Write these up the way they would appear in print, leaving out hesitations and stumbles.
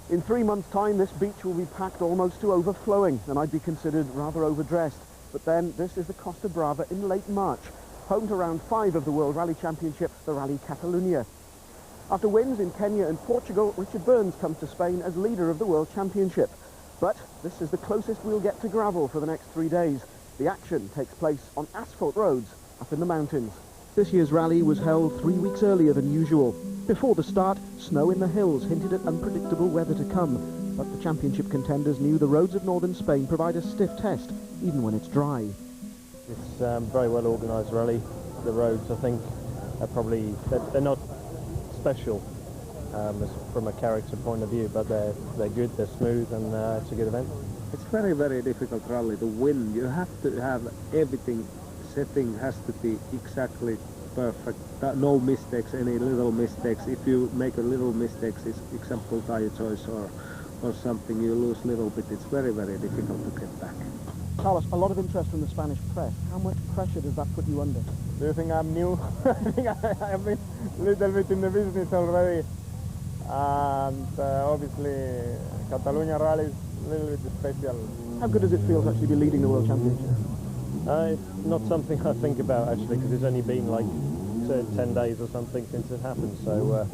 In 3 months' time, this beach will be packed almost to overflowing, and I'd be considered rather overdressed. But then, this is the Costa Brava in late March, home to round 5 of the World Rally Championship, the Rally Catalunya. After wins in Kenya and Portugal, Richard Burns comes to Spain as leader of the World Championship. But this is the closest we'll get to gravel for the next 3 days. The action takes place on asphalt roads up in the mountains. This year's rally was held 3 weeks earlier than usual. Before the start, snow in the hills hinted at unpredictable weather to come. But the championship contenders knew the roads of northern Spain provide a stiff test, even when it's dry. It's a very well organised rally. The roads, I think, are probably, they're not special from a character point of view, but they're good, they're smooth, and it's a good event. It's very, very difficult rally to win. You have to have everything, setting has to be exactly perfect, no mistakes, any little mistakes. If you make a little mistakes, it's example tire choice or something, you lose a little bit. It's very, very difficult to get back. Carlos, a lot of interest from the Spanish press. How much pressure does that put you under? Do you think I'm new? I think I have been a little bit in the business already. And obviously, Catalunya Rally is a little bit special. How good does it feel to actually be leading the World Championship? It's not something I think about, actually, because it's only been like 10 days or something since it happened. So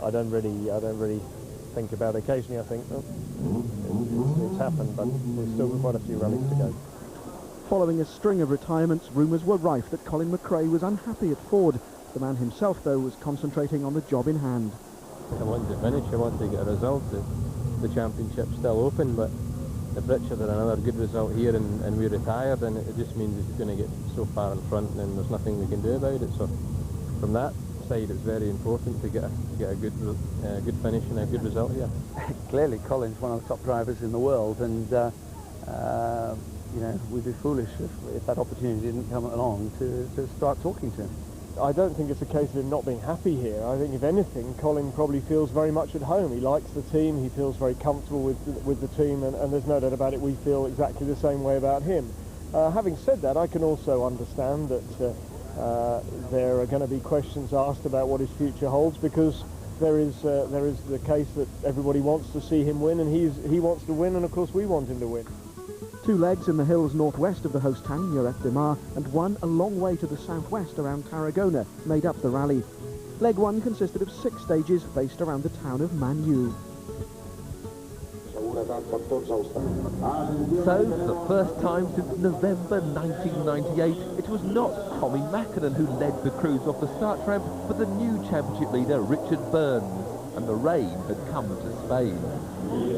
I don't really think about it. Occasionally I think, oh, it's happened, but there's still quite a few rallies to go. Following a string of retirements, rumours were rife that Colin McRae was unhappy at Ford. The man himself, though, was concentrating on the job in hand. I want to finish, I want to get a result. The championship's still open, but if Richard had another good result here and we retire, then it just means he's going to get so far in front and there's nothing we can do about it. So from that side, it's very important to get a good finish and a good result here. Clearly, Colin's one of the top drivers in the world, and you know, we'd be foolish if that opportunity didn't come along to start talking to him. I don't think it's a case of him not being happy here. I think, if anything, Colin probably feels very much at home. He likes the team, he feels very comfortable with the team, and there's no doubt about it, we feel exactly the same way about him. Having said that, I can also understand that there are going to be questions asked about what his future holds, because there is the case that everybody wants to see him win, and he wants to win, and of course we want him to win. 2 legs in the hills northwest of the host town, Lloret de Mar, and 1 a long way to the southwest around Tarragona made up the rally. Leg 1 consisted of 6 stages based around the town of Manlleu. So, for the first time since November 1998, it was not Tommy Mackinnon who led the crews off the start ramp, but the new championship leader, Richard Burns, and the rain had come to Spain.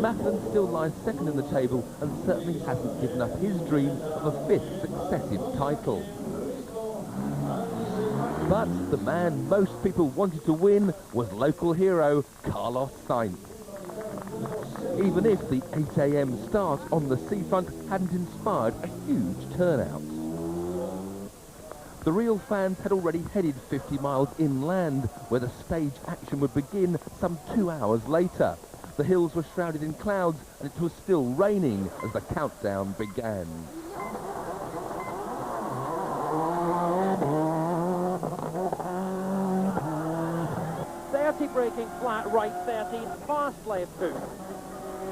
Mackinnon still lies second in the table and certainly hasn't given up his dream of a 5th successive title. But the man most people wanted to win was local hero Carlos Sainz. Even if the 8 AM start on the seafront hadn't inspired a huge turnout. The real fans had already headed 50 miles inland, where the stage action would begin some 2 hours later. The hills were shrouded in clouds, and it was still raining as the countdown began. 30 braking flat right 30, fast left 2.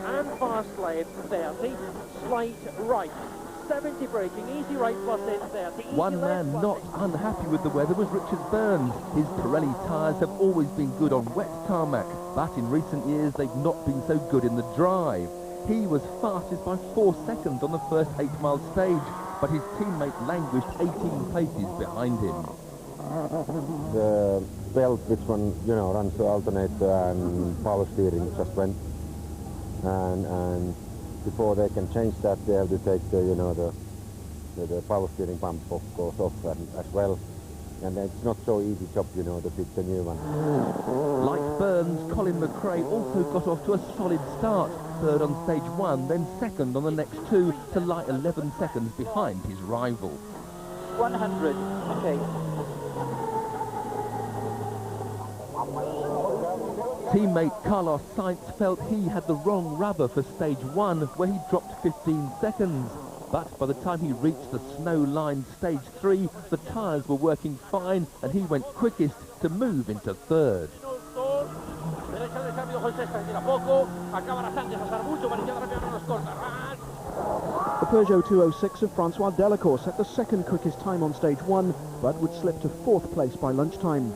And fast left 30, slight right. 70 braking, easy right plus in 30. One man not unhappy with the weather was Richard Burns. His Pirelli tyres have always been good on wet tarmac, but in recent years they've not been so good in the dry. He was fastest by 4 seconds on the first 8-mile stage, but his teammate languished 18 places behind him. The belt, which one, you know, runs the alternator and power steering, just went. And before they can change that, they have to take the, you know, the power steering pump goes off as well. And it's not so easy job, you know, to fit the new one. Like Burns, Colin McRae also got off to a solid start. Third on stage 1, then second on the next 2, to lie 11 seconds behind his rival. 100, okay. Teammate Carlos Sainz felt he had the wrong rubber for stage 1, where he dropped 15 seconds. But by the time he reached the snow-lined stage 3, the tyres were working fine, and he went quickest to move into third. cambio José está poco, acaba la sangre pasar mucho, Marichal rápido nos corta. The Peugeot 206 of Francois Delacour set the second quickest time on stage 1, but would slip to 4th place by lunchtime.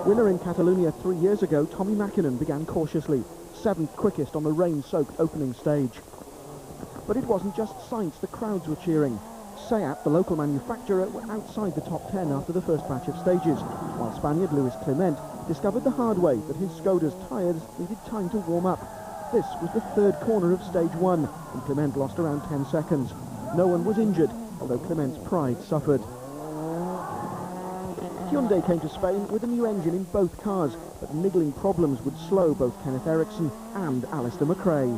Winner in Catalonia 3 years ago, Tommy Mäkinen began cautiously, 7th quickest on the rain-soaked opening stage. But it wasn't just Sainz the crowds were cheering. Seat, the local manufacturer, were outside the top 10 after the first batch of stages, while Spaniard Luis Clement discovered the hard way that his Skoda's tyres needed time to warm up. This was the third corner of stage 1, and Clement lost around 10 seconds. No one was injured, although Clement's pride suffered. Hyundai came to Spain with a new engine in both cars, but niggling problems would slow both Kenneth Eriksson and Alistair McRae.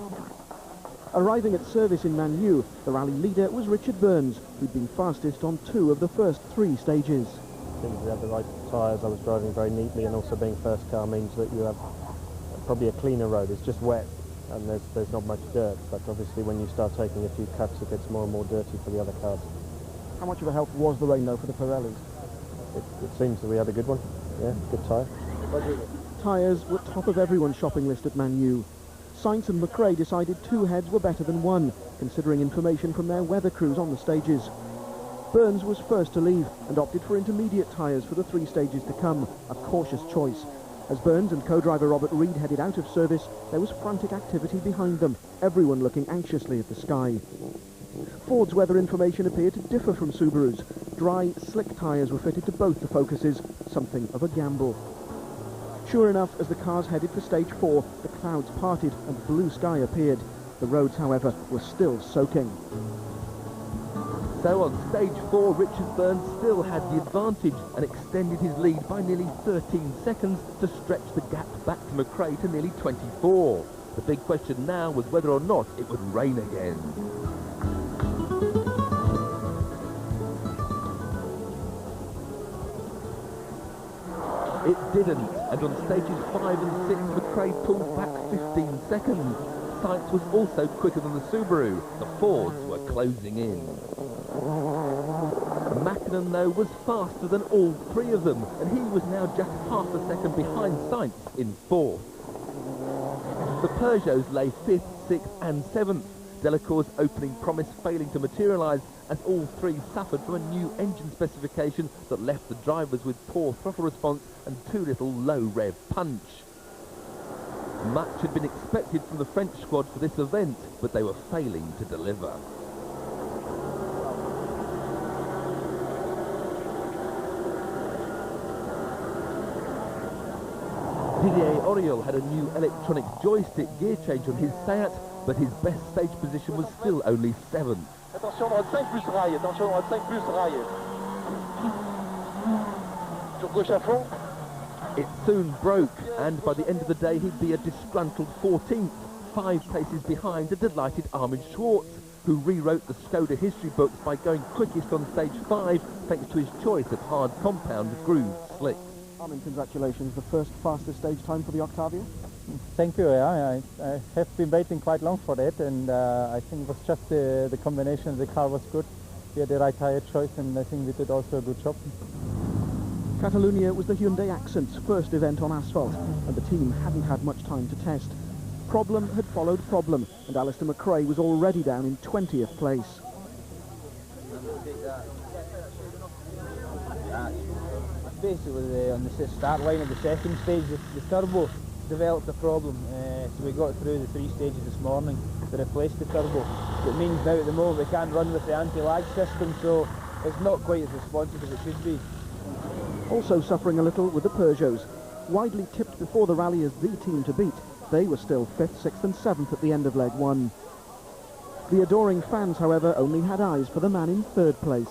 Arriving at service in Manu, the rally leader was Richard Burns, who'd been fastest on 2 of the first 3 stages. I think we had the right tyres, I was driving very neatly, and also being first car means that you have probably a cleaner road. It's just wet and there's not much dirt, but obviously when you start taking a few cuts it gets more and more dirty for the other cars. How much of a help was the rain though for the Pirellis? It seems that we had a good one, yeah, good tyre. Tyres were top of everyone's shopping list at Manu. Sainz and McRae decided 2 heads were better than 1, considering information from their weather crews on the stages. Burns was first to leave and opted for intermediate tyres for the 3 stages to come, a cautious choice. As Burns and co-driver Robert Reid headed out of service, there was frantic activity behind them, everyone looking anxiously at the sky. Ford's weather information appeared to differ from Subaru's. Dry, slick tyres were fitted to both the Focuses, something of a gamble. Sure enough, as the cars headed for stage 4, the clouds parted and blue sky appeared. The roads, however, were still soaking. So on stage 4, Richard Burns still had the advantage and extended his lead by nearly 13 seconds to stretch the gap back to McRae to nearly 24. The big question now was whether or not it would rain again. It didn't, and on stages 5 and 6, McRae pulled back 15 seconds. Sainz was also quicker than the Subaru. The Fords were closing in. Mäkinen, though, was faster than all 3 of them, and he was now just half a second behind Sainz in 4th. The Peugeots lay 5th, 6th and 7th. Delacour's opening promise failing to materialise as all 3 suffered from a new engine specification that left the drivers with poor throttle response and too little low-rev punch. Much had been expected from the French squad for this event, but they were failing to deliver. Didier Auriol had a new electronic joystick gear change on his Seat, but his best stage position was still only 7th. Attention, droite 5 plus rail, attention, droite 5 plus rail. Sur gauche à fond. It soon broke, and by the end of the day he'd be a disgruntled 14th, 5 places behind a delighted Armin Schwartz, who rewrote the Skoda history books by going quickest on stage 5 thanks to his choice of hard compound grooved slicks. Armin, congratulations, the first fastest stage time for the Octavia? Thank you. I have been waiting quite long for that, and I think it was just the combination of the car was good. We had the right tyre choice, and I think we did also a good job. Catalonia was the Hyundai Accent's first event on asphalt, and the team hadn't had much time to test. Problem had followed problem, and Alistair McRae was already down in 20th place. Basically, on the start line of the second stage, the turbo developed a problem, so we got through the 3 stages this morning to replace the turbo. It means now at the moment we can't run with the anti-lag system, so it's not quite as responsive as it should be. Also suffering a little with the Peugeots. Widely tipped before the rally as the team to beat, they were still 5th, 6th and 7th at the end of leg 1. The adoring fans, however, only had eyes for the man in 3rd place.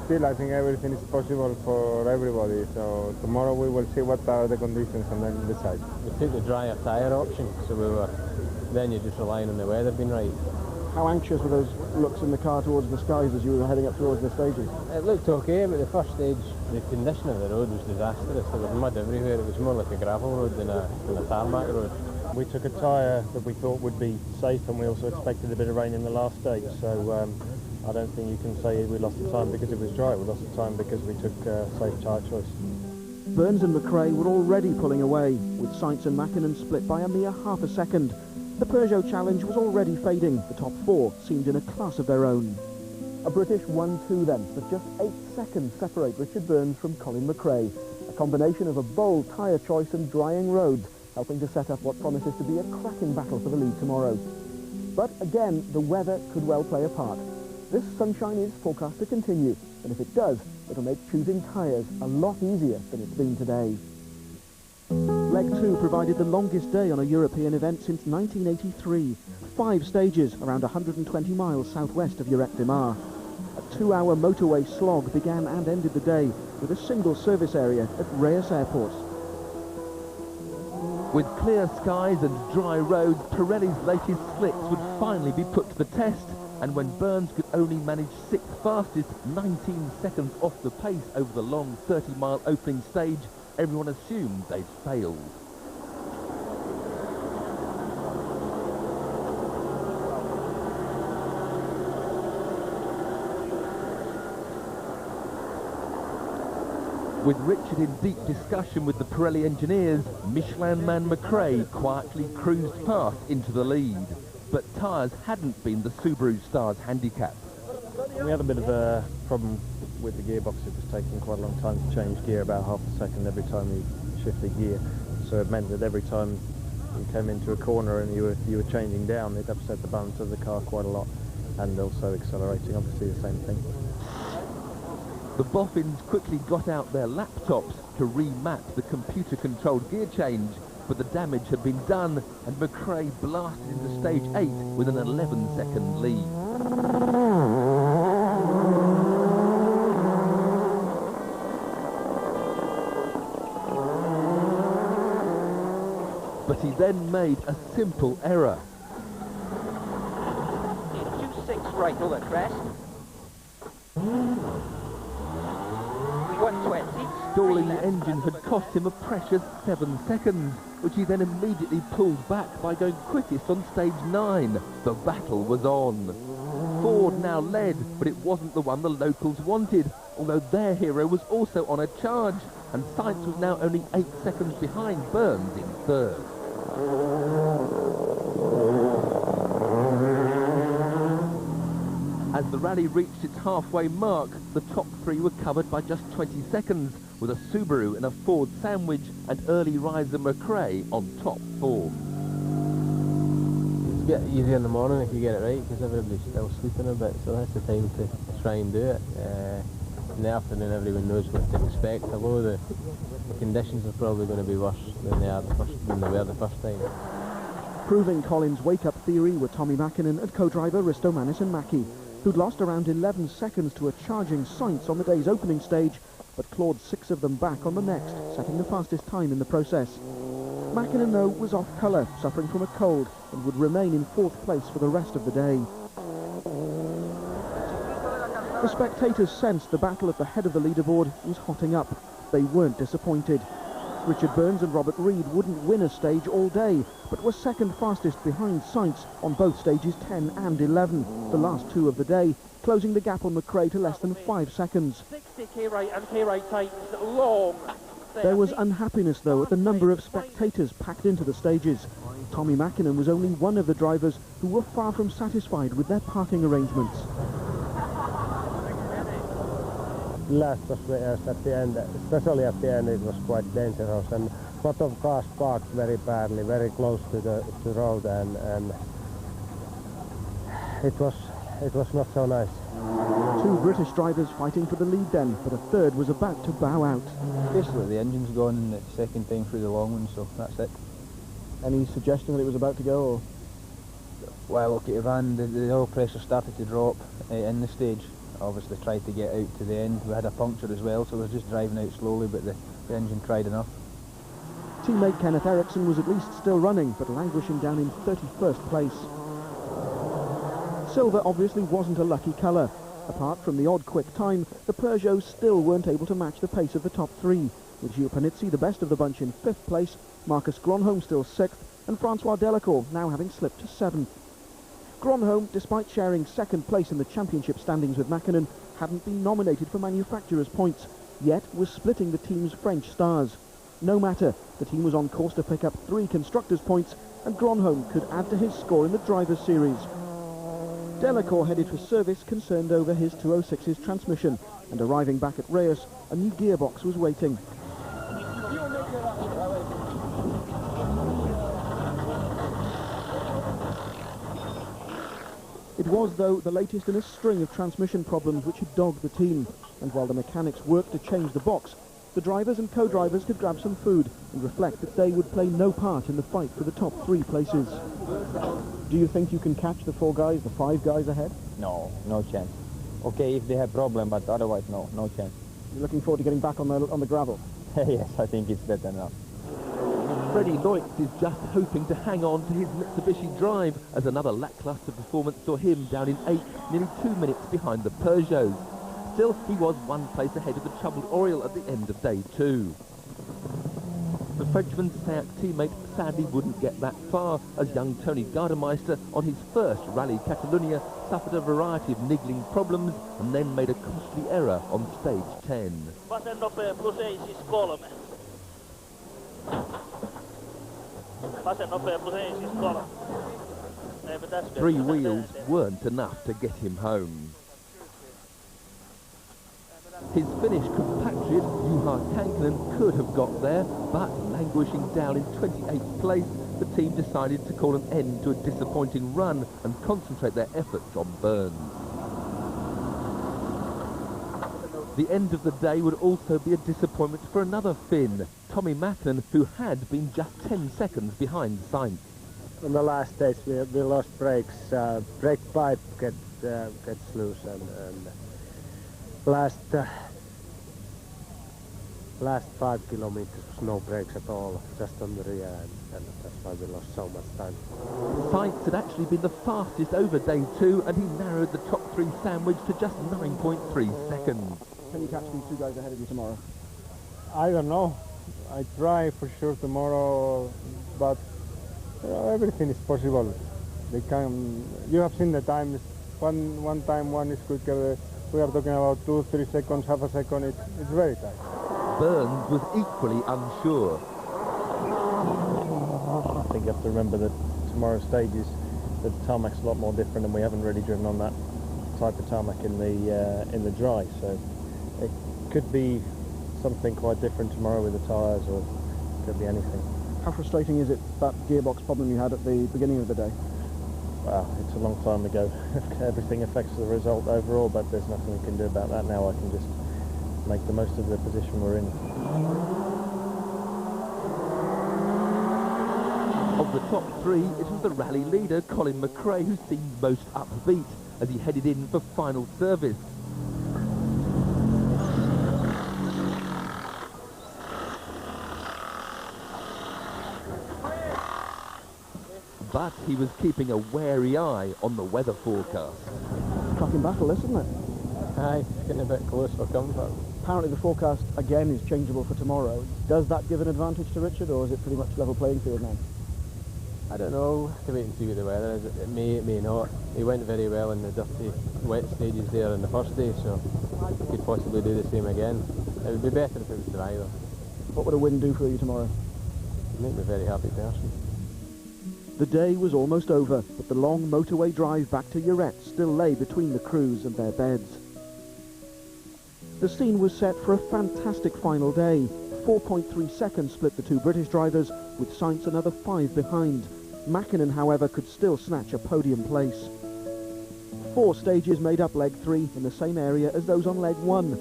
Still, I think everything is possible for everybody, so tomorrow we will see what are the conditions and then decide. We took the drier tyre option, so then you're just relying on the weather being right. How anxious were those looks in the car towards the skies as you were heading up towards the stages? It looked okay, but the first stage, the condition of the road was disastrous. There was mud everywhere. It was more like a gravel road than a tarmac road. We took a tyre that we thought would be safe, and we also expected a bit of rain in the last stage, so I don't think you can say we lost the time because it was dry. We lost the time because we took safe tyre choice. Burns and McRae were already pulling away, with Sainz and Mäkinen split by a mere half a second. The Peugeot challenge was already fading. The top four seemed in a class of their own. A British 1-2 then, but just 8 seconds separate Richard Burns from Colin McRae. A combination of a bold tyre choice and drying roads, helping to set up what promises to be a cracking battle for the lead tomorrow. But again, the weather could well play a part. This sunshine is forecast to continue, and if it does, it'll make choosing tyres a lot easier than it's been today. Leg 2 provided the longest day on a European event since 1983. 5 stages around 120 miles southwest of Lloret de Mar. A 2-hour motorway slog began and ended the day with a single service area at Reyes Airport. With clear skies and dry roads, Pirelli's latest slicks would finally be put to the test, and when Burns could only manage 6th fastest, 19 seconds off the pace over the long 30-mile opening stage, everyone assumed they'd failed. With Richard in deep discussion with the Pirelli engineers, Michelin man McRae quietly cruised past into the lead. But tyres hadn't been the Subaru star's handicap. We had a bit of a problem with the gearbox. It was taking quite a long time to change gear, about half a second every time you shifted gear. So it meant that every time you came into a corner and you were changing down, it upset the balance of the car quite a lot, and also accelerating, obviously the same thing. The boffins quickly got out their laptops to remap the computer-controlled gear change, but the damage had been done, and McRae blasted into stage 8 with an 11-second lead. But he then made a simple error. 26 right on the crest. 120. Stalling the engine had cost him a precious 7 seconds, which he then immediately pulled back by going quickest on stage 9. The battle was on. Ford now led, but it wasn't the one the locals wanted, although their hero was also on a charge, and Sainz was now only 8 seconds behind Burns in 3rd. As the rally reached its halfway mark, the top 3 were covered by just 20 seconds, with a Subaru and a Ford sandwich and early riser McRae on top 4. It's a bit easier in the morning if you get it right, because everybody's still sleeping a bit, so that's the time to try and do it. In the afternoon everyone knows what to expect, although the conditions are probably going to be worse than they were the first time. Proving Colin's wake-up theory were Tommy Mäkinen and co-driver Risto Männisen-Mäki, who'd lost around 11 seconds to a charging Sainz on the day's opening stage, but clawed 6 of them back on the next, setting the fastest time in the process. Mäkinen, though, was off colour, suffering from a cold, and would remain in 4th place for the rest of the day. The spectators sensed the battle at the head of the leaderboard was hotting up. They weren't disappointed. Richard Burns and Robert Reid wouldn't win a stage all day, but were second fastest behind Sainz on both stages 10 and 11, the last 2 of the day, closing the gap on McRae to less than 5 seconds. 60 K-rate and K-rate times long. There was unhappiness, though, at the number of spectators packed into the stages. Tommy Mäkinen was only one of the drivers who were far from satisfied with their parking arrangements. Last was at the end, especially at the end, it was quite dangerous, and a lot of cars parked very badly, very close to the road, and it was not so nice. 2 British drivers fighting for the lead then, but a third was about to bow out. Basically the engine's gone the second time through the long one, so that's it. Any suggestion that it was about to go? Or? Well, look, it ran, the oil pressure started to drop in the stage. Obviously tried to get out to the end. We had a puncture as well, so we were just driving out slowly, but the engine tried enough. Teammate Kenneth Eriksson was at least still running, but languishing down in 31st place. Silver obviously wasn't a lucky colour. Apart from the odd quick time, the Peugeots still weren't able to match the pace of the top 3, with Gilles Panizzi the best of the bunch in 5th place, Marcus Gronholm still 6th, and Francois Delacour now having slipped to 7th. Gronholm, despite sharing 2nd place in the championship standings with Mäkinen, hadn't been nominated for manufacturers' points, yet was splitting the team's French stars. No matter, the team was on course to pick up 3 constructors' points, and Gronholm could add to his score in the Drivers' Series. Delacour headed for service, concerned over his 206's transmission, and arriving back at Reyes, a new gearbox was waiting. It was, though, the latest in a string of transmission problems which had dogged the team, and while the mechanics worked to change the box, the drivers and co-drivers could grab some food and reflect that they would play no part in the fight for the top 3 places. Do you think you can catch the 4 guys, the 5 guys ahead? No, no chance. Okay, if they have problem, but otherwise no, no chance. You're looking forward to getting back on the gravel? Yes, I think it's better now. Freddie Loix is just hoping to hang on to his Mitsubishi drive, as another lacklustre performance saw him down in 8th, nearly 2 minutes behind the Peugeot. Still, he was 1 place ahead of the troubled Oriole at the end of day 2. The Frenchman's SEAT teammate sadly wouldn't get that far, as young Tony Gardemeister on his first Rally Catalunya suffered a variety of niggling problems and then made a costly error on stage 10. Vasen nopea plus ei siis 3. Vasen nopea plus ei siis 3. Eipä tässä 3 wheels weren't enough to get him home. His Finnish compatriot Juha Kankinen could have got there, but languishing down in 28th place, the team decided to call an end to a disappointing run and concentrate their efforts on Burns. The end of the day would also be a disappointment for another Finn, Tommy Macklin, who had been just 10 seconds behind Sainz. On the last stage we lost brakes, brake pipe gets loose, and last 5 kilometers was no brakes at all, just on the rear, and that's why we lost so much time. Sainz had actually been the fastest over day 2, and he narrowed the top 3 sandwich to just 9.3 seconds. Can you catch these 2 guys ahead of you tomorrow? I don't know. I try for sure tomorrow, but everything is possible. They can. You have seen the times. One time one is quicker. We are talking about 2-3 seconds, half a second. It's very tight. Burns was equally unsure. I think you have to remember that tomorrow's stages, the tarmac's a lot more different, and we haven't really driven on that type of tarmac in the dry. So it could be something quite different tomorrow with the tyres, or it could be anything. How frustrating is it, that gearbox problem you had at the beginning of the day? Well, it's a long time ago. Everything affects the result overall, but there's nothing we can do about that now. I can just make the most of the position we're in. Of the top 3, it was the rally leader, Colin McRae, who seemed most upbeat as he headed in for final service. But he was keeping a wary eye on the weather forecast. Cracking battle, isn't it? Aye, it's getting a bit close for comfort. Apparently the forecast again is changeable for tomorrow. Does that give an advantage to Richard, or is it pretty much level playing field now? I don't know, have to wait and see what the weather is. It may not. He went very well in the dirty, wet stages there on the first day, so he could possibly do the same again. It would be better if it was dry though. What would a win do for you tomorrow? It'd make me a very happy person. The day was almost over, but the long motorway drive back to Lloret still lay between the crews and their beds. The scene was set for a fantastic final day. 4.3 seconds split the 2 British drivers, with Sainz another 5 behind. Mackinnon, however, could still snatch a podium place. 4 stages made up leg 3 in the same area as those on leg 1.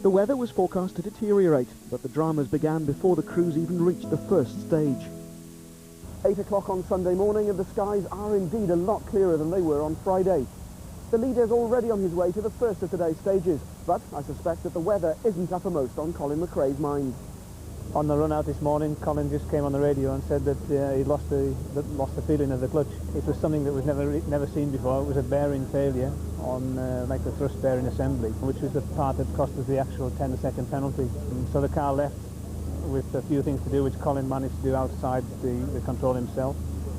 The weather was forecast to deteriorate, but the dramas began before the crews even reached the first stage. 8 o'clock on Sunday morning, and the skies are indeed a lot clearer than they were on Friday. The leader's already on his way to the first of today's stages, but I suspect that the weather isn't uppermost on Colin McRae's mind. On the run out this morning, Colin just came on the radio and said that he lost the feeling of the clutch. It was something that was never seen before. It was a bearing failure on like the thrust bearing assembly, which was the part that cost us the actual 10-second penalty. And so the car left with a few things to do, which Colin managed to do outside the control himself.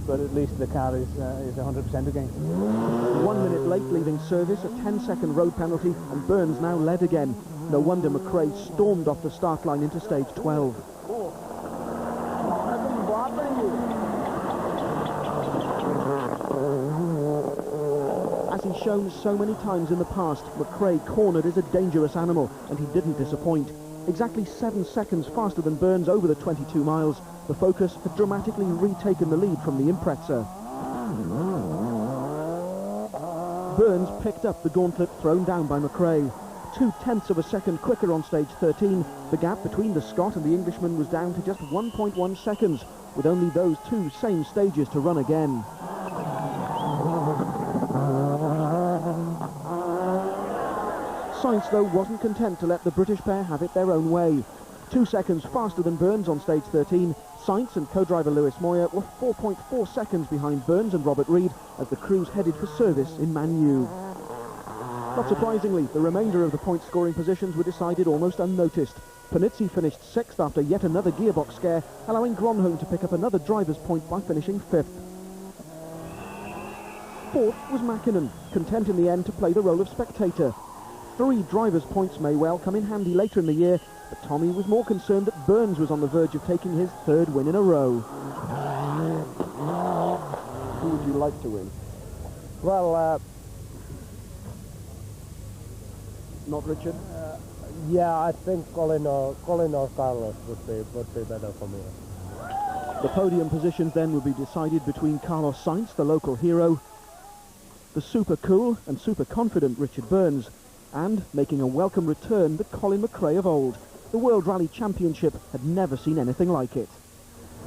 But at least the car is 100% again. 1 minute late leaving service, a 10-second road penalty, and Burns now led again. No wonder McRae stormed off the start line into stage 12. As he's shown so many times in the past, McRae cornered is a dangerous animal, and he didn't disappoint. Exactly 7 seconds faster than Burns over the 22 miles, the Focus had dramatically retaken the lead from the Impreza. Burns picked up the gauntlet thrown down by McRae. 0.2 of a second quicker on stage 13, the gap between the Scot and the Englishman was down to just 1.1 seconds, with only those two same stages to run again. Sainz, though, wasn't content to let the British pair have it their own way. 2 seconds faster than Burns on stage 13, Sainz and co-driver Lewis Moyer were 4.4 seconds behind Burns and Robert Reid as the crews headed for service in Manu. Not surprisingly, the remainder of the point-scoring positions were decided almost unnoticed. Panizzi finished 6th after yet another gearbox scare, allowing Gronholm to pick up another driver's point by finishing 5th. 4th was Mäkinen, content in the end to play the role of spectator. 3 drivers' points may well come in handy later in the year, but Tommy was more concerned that Burns was on the verge of taking his 3rd win in a row. Who would you like to win? Well, not Richard? yeah, I think Colin or Carlos would be better for me. The podium positions then would be decided between Carlos Sainz, the local hero, the super cool and super confident Richard Burns, and making a welcome return, the Colin McRae of old. The World Rally Championship had never seen anything like it.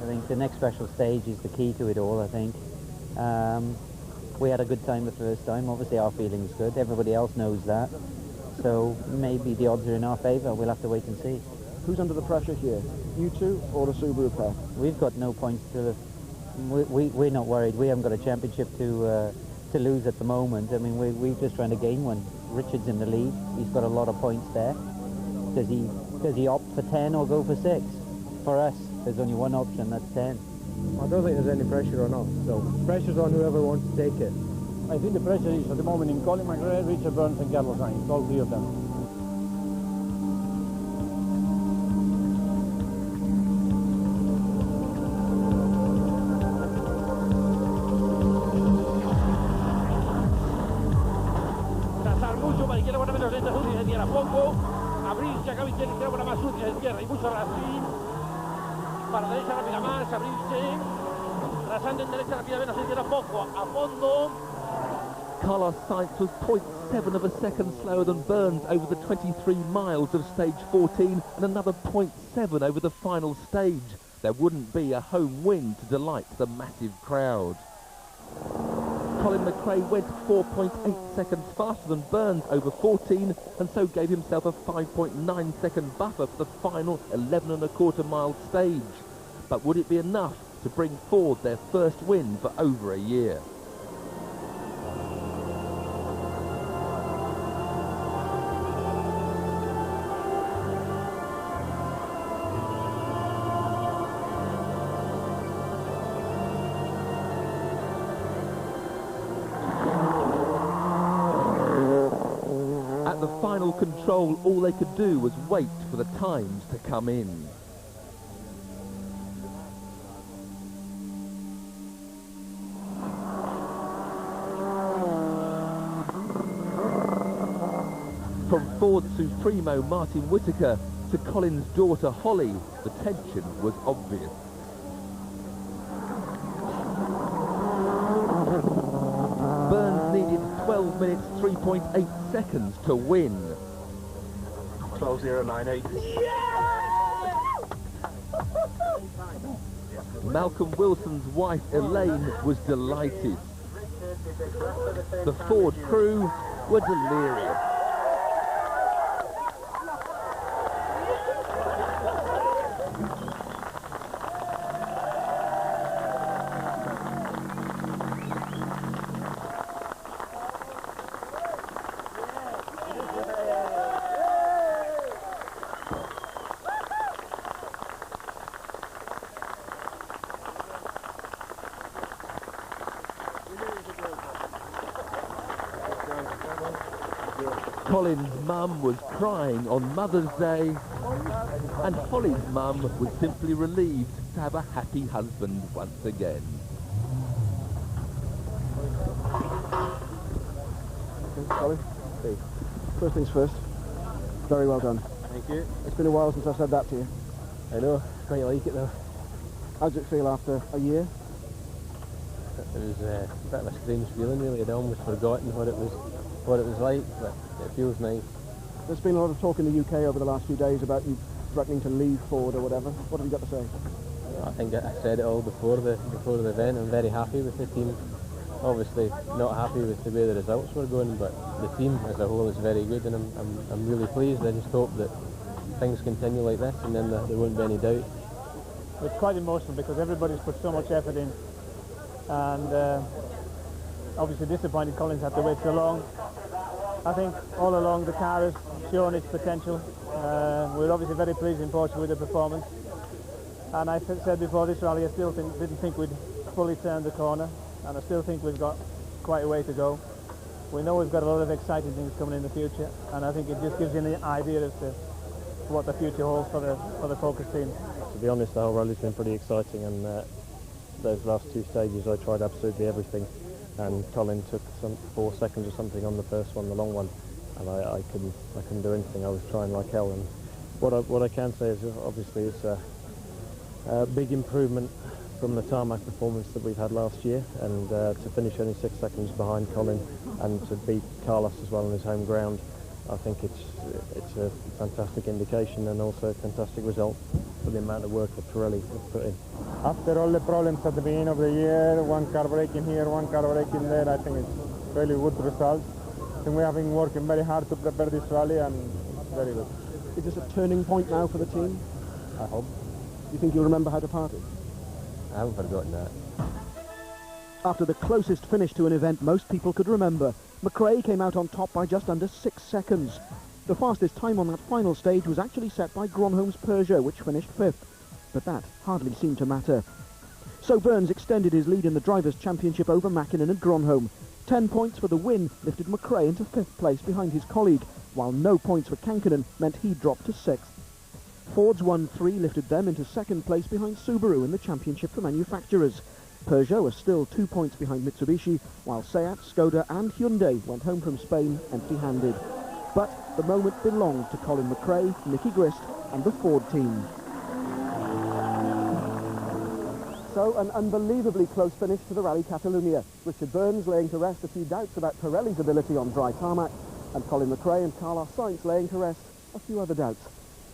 I think the next special stage is the key to it all, I think. We had a good time the first time. Obviously our feeling's good. Everybody else knows that. So maybe the odds are in our favour. We'll have to wait and see. Who's under the pressure here? You two or the Subaru pair? We've got no points to... We're not worried. We haven't got a championship to lose at the moment. I mean, we're just trying to gain one. Richard's in the lead. He's got a lot of points there. Does he opt for 10 or go for 6? For us, there's only one option, that's 10. I don't think there's any pressure on us, so pressure's on whoever wants to take it. I think the pressure is at the moment in Colin McRae, Richard Burns and Carlos Sainz, all 3 of them. Trazar mucho para izquierda, buena menos lenta, Susi se cierra poco. Abrirse, acaba izquierda, buena más Susi se cierra y mucho Brasil. Para derecha rápida más, abrirse. Trazando en derecha rápida menos se cierra poco. A fondo. Carlos Sainz was 0.7 of a second slower than Burns over the 23 miles of stage 14 and another 0.7 over the final stage. There wouldn't be a home win to delight the massive crowd. Colin McRae went 4.8 seconds faster than Burns over 14 and so gave himself a 5.9 second buffer for the final 11.25 mile stage. But would it be enough to bring Ford their first win for over a year? At the final control, all they could do was wait for the times to come in. From Ford Supremo Martin Whittaker to Colin's daughter Holly, the tension was obvious. Burns needed 12 minutes 3.8 seconds to win. 12.098. Malcolm Wilson's wife Elaine was delighted. The Ford crew were delirious. Yeah. Colin's mum was crying on Mother's Day, and Holly's mum was simply relieved to have a happy husband once again. Colin, first things first, very well done. Thank you. It's been a while since I said that to you. I know, quite like it though. How does it feel after a year? It was a bit of a strange feeling really. I'd almost forgotten what it was like, but it feels nice. There's been a lot of talk in the UK over the last few days about you threatening to leave Ford or whatever. What have you got to say? I think I said it all before the event. I'm very happy with the team. Obviously not happy with the way the results were going, but the team as a whole is very good, and I'm really pleased. I just hope that things continue like this, and then there won't be any doubt. It's quite emotional because everybody's put so much effort in, and obviously disappointed Collins had to wait so long. I think all along the car has shown its potential. We're obviously very pleased in Portugal with the performance, and I said before this rally I still didn't think we'd fully turned the corner, and I still think we've got quite a way to go. We know we've got a lot of exciting things coming in the future, and I think it just gives you an idea as to what the future holds for the Focus team. To be honest, the whole rally's been pretty exciting, and those last two stages I tried absolutely everything, and Colin took 4 seconds or something on the first one, the long one, and I couldn't do anything. I was trying like hell, and what I can say is obviously it's a big improvement from the tarmac performance that we've had last year, and to finish only 6 seconds behind Colin and to beat Carlos as well on his home ground, I think it's a fantastic indication and also a fantastic result for the amount of work that Pirelli have put in. After all the problems at the beginning of the year, one car breaking here, one car breaking there, I think it's really good result. I think we have been working very hard to prepare this rally, and it's very good. Is this a turning point now for the team? I hope. Do you think you'll remember how to party? I haven't forgotten that. After the closest finish to an event most people could remember, McRae came out on top by just under 6 seconds. The fastest time on that final stage was actually set by Gronholm's Peugeot, which finished 5th, but that hardly seemed to matter. So Burns extended his lead in the Drivers' Championship over Mäkinen and Gronholm. 10 points for the win lifted McRae into 5th place behind his colleague, while no points for Kankkunen meant he dropped to 6th. Ford's 1-3 lifted them into 2nd place behind Subaru in the championship for manufacturers. Peugeot are still 2 points behind Mitsubishi, while Seat, Skoda and Hyundai went home from Spain empty-handed. But the moment belonged to Colin McRae, Nicky Grist and the Ford team. So an unbelievably close finish to the Rally Catalunya. Richard Burns laying to rest a few doubts about Pirelli's ability on dry tarmac, and Colin McRae and Carlos Sainz laying to rest a few other doubts.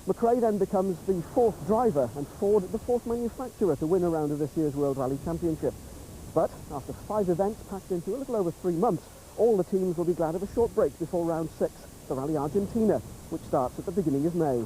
McRae then becomes the 4th driver and Ford the 4th manufacturer to win a round of this year's World Rally Championship. But after 5 events packed into a little over 3 months, all the teams will be glad of a short break before round 6, the Rally Argentina, which starts at the beginning of May.